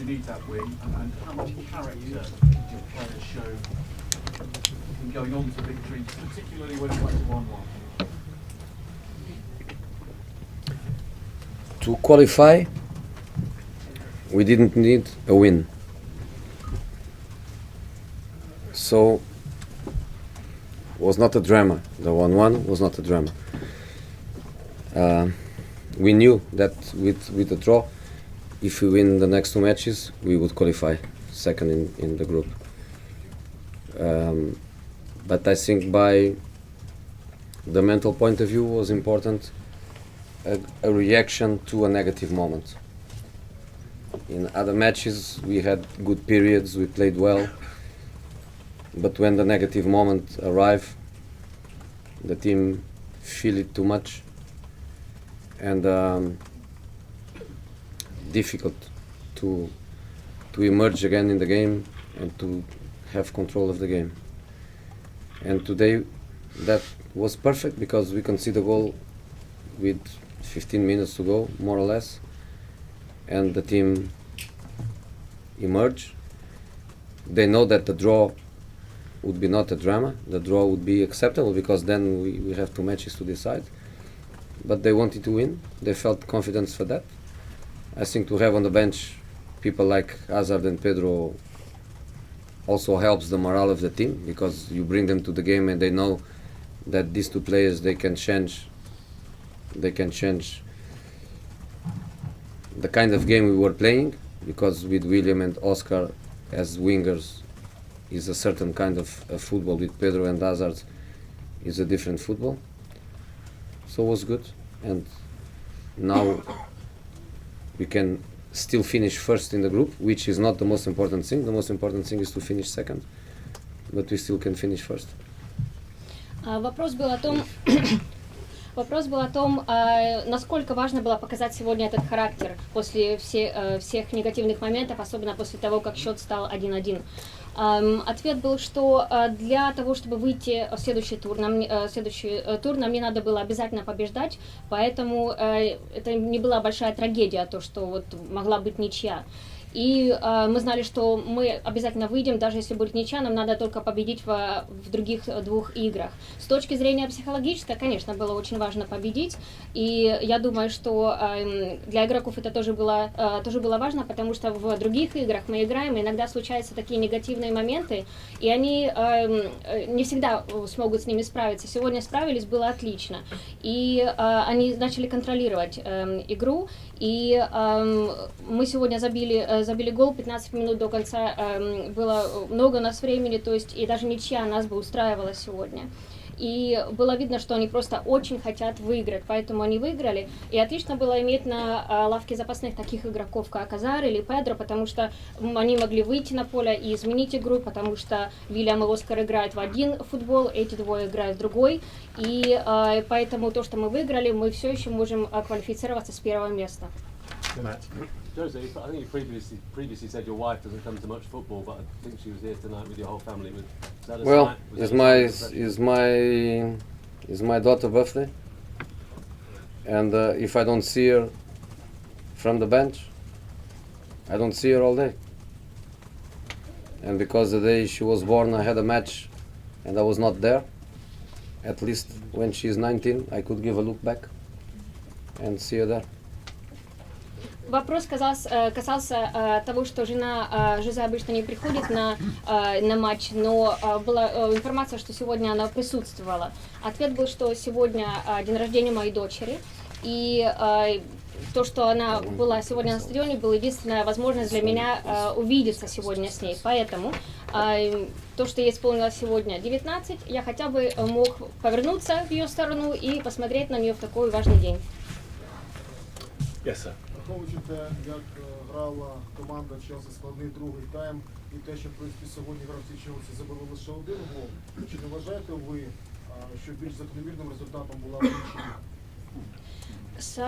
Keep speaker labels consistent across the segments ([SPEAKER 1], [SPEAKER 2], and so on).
[SPEAKER 1] you need that win, and how much character did your players show in going on to victory, particularly when it went to 1-1?
[SPEAKER 2] To qualify, we didn't need a win. So it was not a drama. The 1-1 was not a drama. We knew that with the draw, if we win the next two matches, we would qualify second in the group. But I think by the mental point of view was important, a reaction to a negative moment. In other matches we had good periods, we played well, but when the negative moment arrived, the team feel it too much, and difficult to emerge again in the game and to have control of the game. And today that was perfect because we conceded a goal with 15 minutes to go, more or less, and the team emerged. They know that the draw would be not a drama, the draw would be acceptable because then we have two matches to decide. But they wanted to win, they felt confidence for that. I think to have on the bench people like Hazard and Pedro also helps the morale of the team, because you bring them to the game and they know that these two players, they can change the kind of game we were playing, because with William and Oscar as wingers is a certain kind of football, with Pedro and Hazard is a different football. So it was good, and now we can still finish first in the group, which is not the most important thing. The most important thing is to finish second, but we still can finish first.
[SPEAKER 3] Вопрос был о том, насколько важно было показать сегодня этот характер после всех негативных моментов, особенно после того, как счет стал 1-1. Ответ был, что для того, чтобы выйти в следующий тур, нам не надо было обязательно побеждать, поэтому это не была большая трагедия, то, что вот могла быть ничья. И мы знали, что мы обязательно выйдем, даже если будет ничья, нам надо только победить в других двух играх. С точки зрения психологической, конечно, было очень важно победить, и я думаю, что для игроков это тоже было важно, потому что в других играх мы играем, и иногда случаются такие негативные моменты, и они не всегда смогут с ними справиться. Сегодня справились, было отлично, и они начали контролировать игру, и мы сегодня забили гол 15 минут до конца, было много у нас времени, то есть и даже ничья нас бы устраивала сегодня. И было видно, что они просто очень хотят выиграть, поэтому они выиграли. И отлично было иметь на лавке запасных таких игроков, как Азар или Педро, потому что они могли выйти на поле и изменить игру, потому что Вильям и Оскар играют в один футбол, эти двое играют в другой. И поэтому то, что мы выиграли, мы все еще можем квалифицироваться с первого места.
[SPEAKER 4] Jose, I think you previously said your wife doesn't come to much football, but I think she was here tonight with your whole family. Is that a
[SPEAKER 2] Well,
[SPEAKER 4] sign?
[SPEAKER 2] is my daughter's birthday, and if I don't see her from the bench, I don't see her all day. And because the day she was born, I had a match, and I was not there. At least when she's 19, I could give a look back and see her there.
[SPEAKER 3] Вопрос касался того, что жена Жозе обычно не приходит на матч, но была информация, что сегодня она присутствовала. Ответ был, что сегодня день рождения моей дочери, и то, что она была сегодня на стадионе, была единственная возможность для меня увидеться сегодня с ней. Поэтому то, что ей исполнилось сегодня 19, я хотя бы мог повернуться в ее сторону и посмотреть на нее в такой важный день.
[SPEAKER 1] Yes, sir.
[SPEAKER 5] Враховуючи те, як грала команда Челсі складний другий тайм, і те, що в принципі сьогодні гравці Челсі забили лише один гол, чи не вважаєте ви, що більш закономірним результатом була нічия?
[SPEAKER 3] So,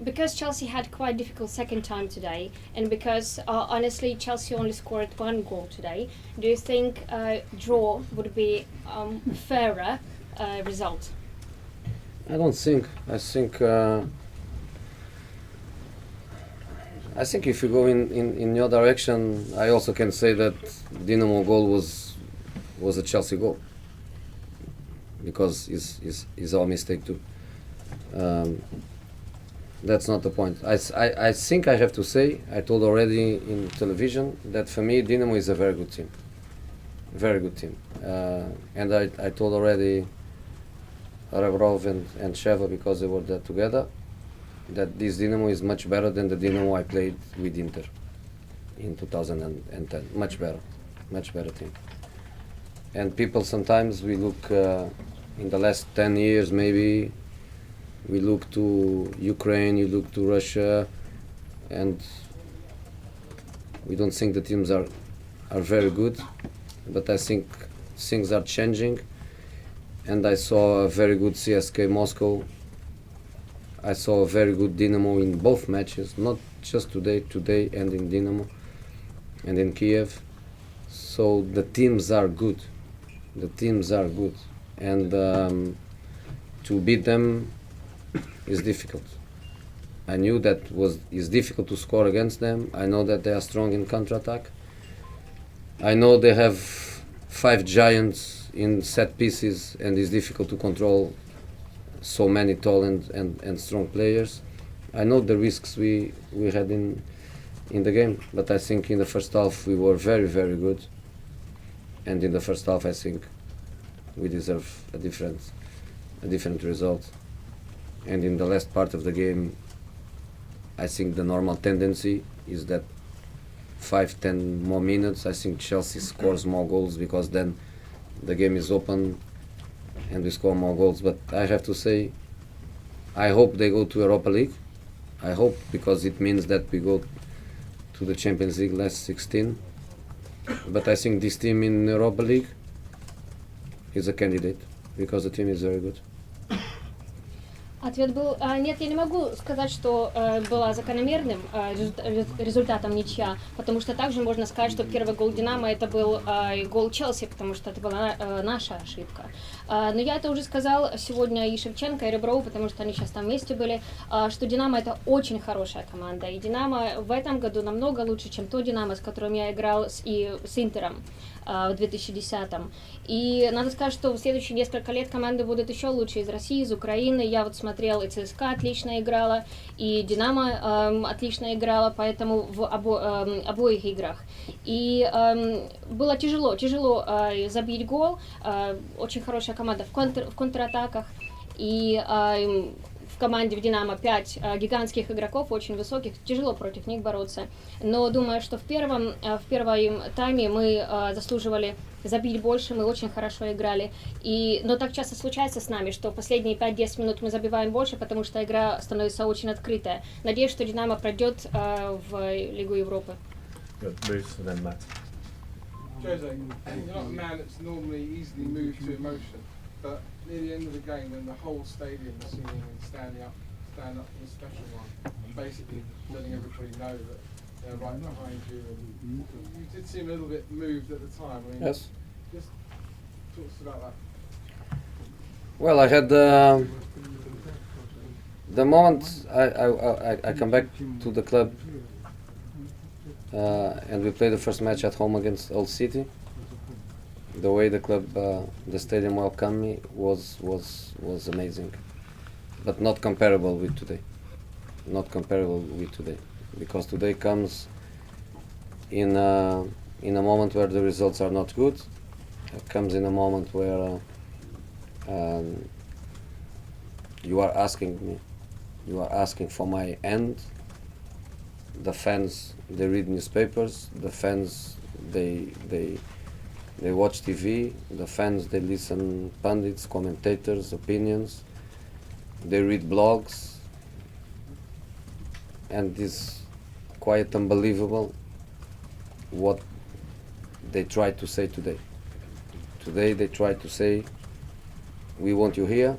[SPEAKER 3] because Chelsea had quite difficult second time today, and because honestly Chelsea only scored one goal today, do you think draw would be fairer result?
[SPEAKER 2] I don't think. I think I think if you go in your direction, I also can say that Dynamo goal was a Chelsea goal, because it's our mistake too. That's not the point. I think I have to say, I told already in television, that for me Dynamo is a very good team. Very good team. And I told already Rebrov and Sheva, because they were there together, that this Dynamo is much better than the Dynamo I played with Inter in 2010. Much better team. And people sometimes, we look in the last 10 years maybe, we look to Ukraine, you look to Russia, and we don't think the teams are very good, but I think things are changing, and I saw a very good CSK Moscow. I saw a very good Dynamo in both matches, not just today and in Dynamo and in Kiev. So the teams are good. The teams are good, and to beat them is difficult. I knew that it's difficult to score against them. I know that they are strong in counter-attack. I know they have 5 giants in set pieces, and it's difficult to control so many tall and strong players. I know the risks we had in the game, but I think in the first half we were very, very good. And in the first half I think we deserve a different result. And in the last part of the game, I think the normal tendency is that 5-10 more minutes, I think Chelsea scores more goals, because then the game is open and we score more goals. But I have to say, I hope they go to Europa League. I hope, because it means that we go to the Champions League last 16. But I think this team in Europa League is a candidate, because the team is very good.
[SPEAKER 3] Ответ был, нет, я не могу сказать, что была закономерным результатом ничья, потому что также можно сказать, что первый гол Динамо это был гол Челси, потому что это была наша ошибка. Но я это уже сказал сегодня и Шевченко, и Реброву, потому что они сейчас там вместе были, что Динамо это очень хорошая команда, и Динамо в этом году намного лучше, чем то Динамо, с которым я играл с Интером в 2010-м. И надо сказать, что в следующие несколько лет команды будут еще лучше из России, из Украины. Я вот смотрел, и ЦСКА отлично играла, и Динамо отлично играла, поэтому в обоих играх. И было тяжело забить гол. Очень хорошая команда в контратаках. И в команде в Динамо 5 гигантских игроков, очень высоких, тяжело против них бороться. Но думаю, что в первом тайме мы заслуживали забить больше, мы очень хорошо играли. Но так часто случается с нами, что последние 5-10 минут мы забиваем больше, потому что игра становится очень открытая. Надеюсь, что Динамо пройдет в Лигу Европы.
[SPEAKER 6] Jose, you're not a man that's normally easily moved to emotion, but near the end of the game, when the whole stadium was singing and stand up for the special one, and basically letting everybody know that they're right behind you, and you did seem a little bit moved at the time. I mean,
[SPEAKER 2] Yes.
[SPEAKER 6] Just talk to us about that.
[SPEAKER 2] Well, I had the moment I come back to the club, and we played the first match at home against Old City. The way the club, the stadium welcomed me was amazing, but not comparable with today. Not comparable with today, because today comes in a moment where the results are not good. It comes in a moment where you are asking for my end. The fans, they read newspapers. The fans, they watch TV. The fans, they listen pundits, commentators, opinions. They read blogs, and it's quite unbelievable what they try to say today. Today they try to say, we want you here,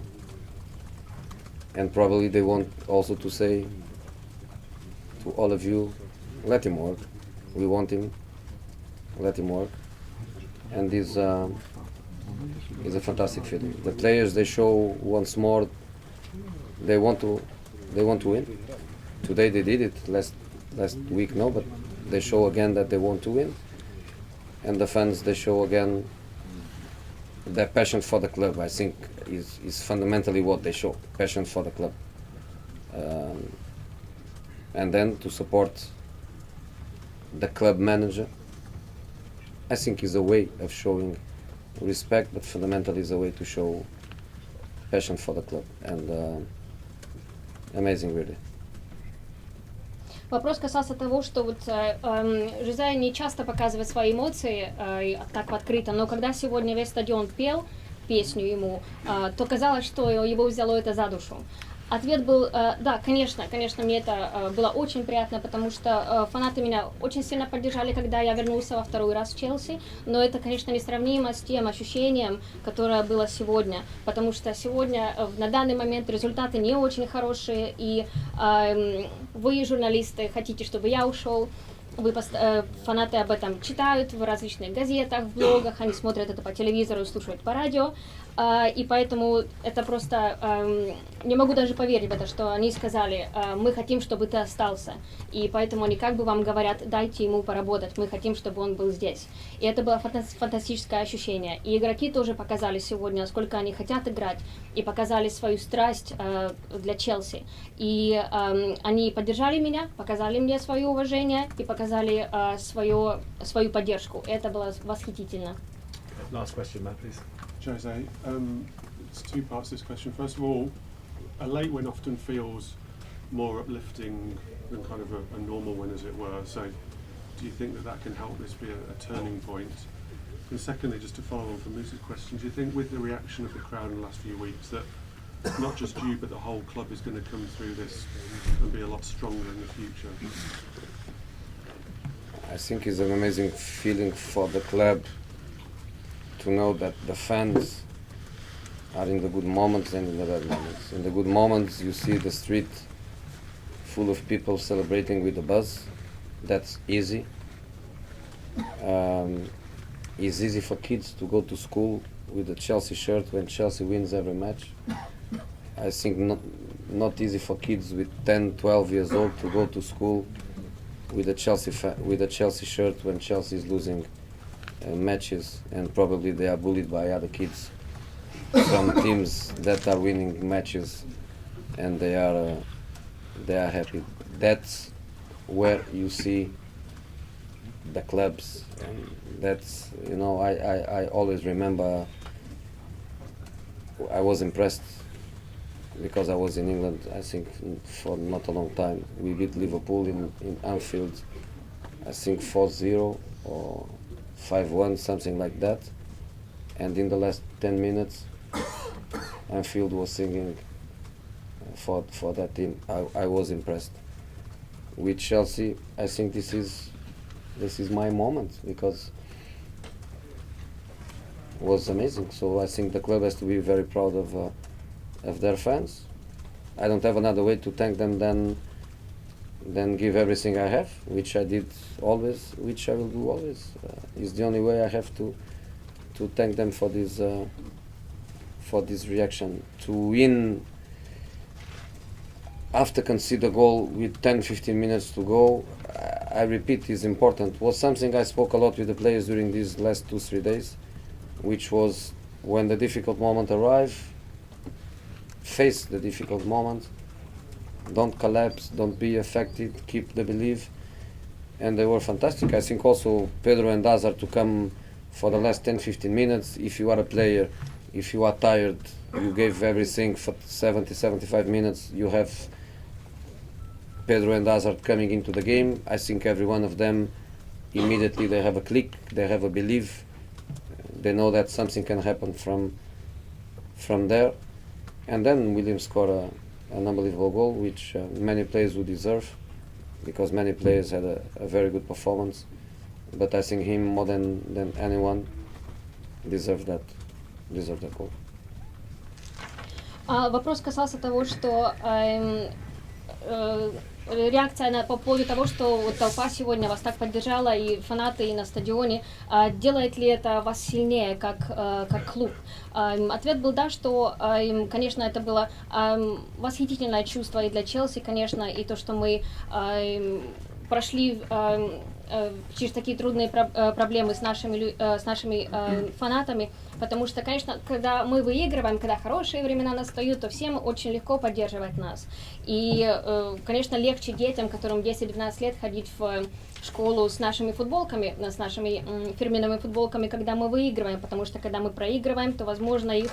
[SPEAKER 2] and probably they want also to say to all of you, let him work. We want him, let him work. And this is a fantastic feeling. The players, they show once more they want to win. Today they did it. last week, no, but they show again that they want to win, and the fans, they show again their passion for the club. I think is fundamentally what they show, passion for the club, and then to support the club manager, I think is a way of showing respect, but fundamentally is a way to show passion for the club, and amazing, really.
[SPEAKER 3] Вопрос касался того, что вот Жозе не часто показывает свои эмоции так открыто, но когда сегодня весь стадион пел песню ему, то казалось, что его взяло это за душу. Ответ был, да, конечно, мне это было очень приятно, потому что фанаты меня очень сильно поддержали, когда я вернулся во второй раз в Челси, но это, конечно, несравнимо с тем ощущением, которое было сегодня, потому что сегодня, на данный момент, результаты не очень хорошие, и вы, журналисты, хотите, чтобы я ушел. Фанаты об этом читают в различных газетах, в блогах, они смотрят это по телевизору и слушают по радио, и поэтому это просто, не могу даже поверить в это, что они сказали, мы хотим, чтобы ты остался, и поэтому они как бы вам говорят, дайте ему поработать, мы хотим, чтобы он был здесь. И это было фантастическое ощущение. И игроки тоже показали сегодня, насколько они хотят играть, и показали свою страсть для Челси. И они поддержали меня, показали мне свое уважение и показали свою поддержку. Это было восхитительно.
[SPEAKER 4] Last question, Matt, please.
[SPEAKER 7] Jose, it's two parts to this question. First of all, a late win often feels more uplifting than kind of a normal win, as it were. So, do you think that can help this be a turning point? And secondly, just to follow on from Moose's question, do you think with the reaction of the crowd in the last few weeks that not just you but the whole club is going to come through this and be a lot stronger in the future?
[SPEAKER 2] I think it's an amazing feeling for the club to know that the fans are in the good moments and in the bad moments. In the good moments, you see the street full of people celebrating with the buzz. That's easy. It's easy for kids to go to school with a Chelsea shirt when Chelsea wins every match. I think not easy for kids with 10, 12 years old to go to school with a Chelsea shirt when Chelsea is losing matches, and probably they are bullied by other kids from teams that are winning matches, and they are happy. That's where you see the clubs, and that's, you know, I always remember I was impressed because I was in England, I think, for not a long time. We beat Liverpool in Anfield, I think 4-0 or 5-1, something like that. And in the last 10 minutes, Anfield was singing for that team. I was impressed. With Chelsea, I think this is my moment, because it was amazing. So I think the club has to be very proud of their fans. I don't have another way to thank them than give everything I have, which I did always, which I will do always. It's the only way I have to thank them for this reaction. To win after concede a goal with 10-15 minutes to go, I repeat, is important. Was something I spoke a lot with the players during these last 2-3 days, which was when the difficult moment arrives, face the difficult moment, don't collapse, don't be affected, keep the belief. And they were fantastic. I think also Pedro and Hazard to come for the last 10-15 minutes. If you are a player, if you are tired, you gave everything for 70-75 minutes, you have Pedro and Hazard coming into the game. I think every one of them, immediately they have a click, they have a belief, they know that something can happen from there. And then William scored an unbelievable goal, which many players would deserve, because many players had a very good performance. But I think him, more than anyone, deserved that goal.
[SPEAKER 3] Вопрос касался того, что реакция по поводу того, что вот толпа сегодня вас так поддержала, и фанаты, и на стадионе, делает ли это вас сильнее как клуб? Ответ был да, что, конечно, это было восхитительное чувство и для Челси, конечно, и то, что мы прошли через такие трудные проблемы с нашими фанатами, потому что, конечно, когда мы выигрываем, когда хорошие времена настают, то всем очень легко поддерживать нас. И, конечно, легче детям, которым 10-12 лет, ходить в школу с нашими футболками, с нашими фирменными футболками, когда мы выигрываем, потому что когда мы проигрываем, то, возможно, им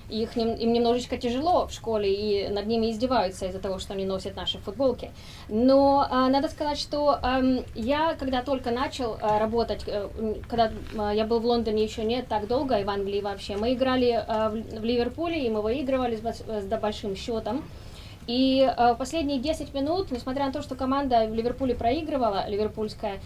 [SPEAKER 3] немножечко тяжело в школе, и над ними издеваются из-за того, что они носят наши футболки. Но надо сказать, что я, когда только начал работать, когда я был в Лондоне еще не так долго, и в Англии вообще, мы играли в Ливерпуле, и мы выигрывали с большим счетом. И в последние 10 минут, несмотря на то, что команда в Ливерпуле проигрывала, ливерпульская,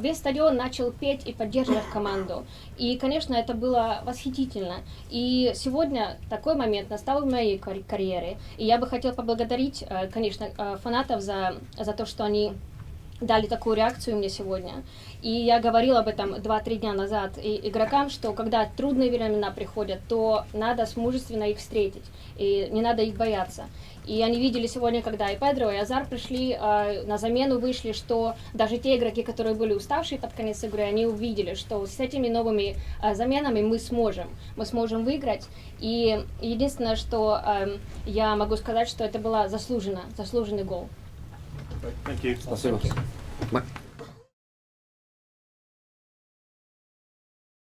[SPEAKER 3] весь стадион начал петь и поддерживать команду. И, конечно, это было восхитительно. И сегодня такой момент настал в моей карьере. И я бы хотела поблагодарить, конечно, фанатов за то, что они дали такую реакцию мне сегодня. И я говорила об этом 2-3 дня назад и игрокам, что когда трудные времена приходят, то надо мужественно их встретить, и не надо их бояться. И они видели сегодня, когда и Педро, и Азар пришли на замену, вышли, что даже те игроки, которые были уставшие под конец игры, они увидели, что с этими новыми заменами мы сможем выиграть. И единственное, что я могу сказать, что это был заслуженный гол.
[SPEAKER 7] Thank you.
[SPEAKER 2] Спасибо.